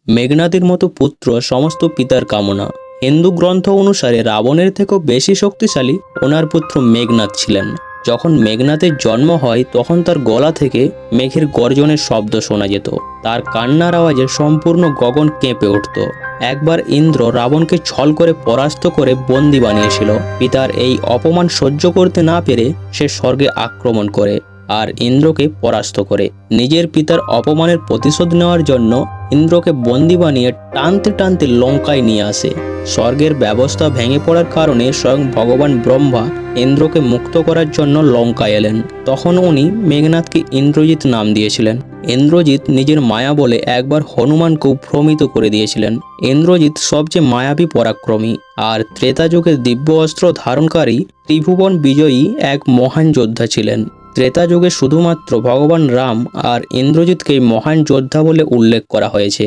মেঘনাদের মতো পুত্র সমস্ত পিতার কামনা। হিন্দু গ্রন্থ অনুসারে রাবণের থেকেও বেশি শক্তিশালী ওনার পুত্র মেঘনাদ ছিলেন। যখন মেঘনাদের জন্ম হয় তখন তার গলা থেকে মেঘের গর্জনের শব্দ শোনা যেত। তার কান্নার আওয়াজে সম্পূর্ণ গগন কেঁপে উঠত। একবার ইন্দ্র রাবণকে ছল করে পরাস্ত করে বন্দী বানিয়েছিল। পিতার এই অপমান সহ্য করতে না পেরে সে স্বর্গে আক্রমণ করে আর ইন্দ্রকে পরাস্ত করে। নিজের পিতার অপমানের প্রতিশোধ নেওয়ার জন্য ইন্দ্রকে বন্দী বানিয়ে টানতে টানতে লঙ্কায় নিয়ে আসে। স্বর্গের ব্যবস্থা ভেঙে পড়ার কারণে স্বয়ং ভগবান ব্রহ্মা ইন্দ্রকে মুক্ত করার জন্য লঙ্কায় এলেন। তখন উনি মেঘনাদকে ইন্দ্রজিৎ নাম দিয়েছিলেন। ইন্দ্রজিৎ নিজের মায়া বলে একবার হনুমানকেও ভ্রমিত করে দিয়েছিলেন। ইন্দ্রজিৎ সবচেয়ে মায়াবী পরাক্রমী আর ত্রেতা যুগের দিব্য অস্ত্র ধারণকারী ত্রিভুবন বিজয়ী এক মহান যোদ্ধা ছিলেন। ত্রেতা যুগে শুধুমাত্র ভগবান রাম আর ইন্দ্রজিৎকেই মহান যোদ্ধা বলে উল্লেখ করা হয়েছে।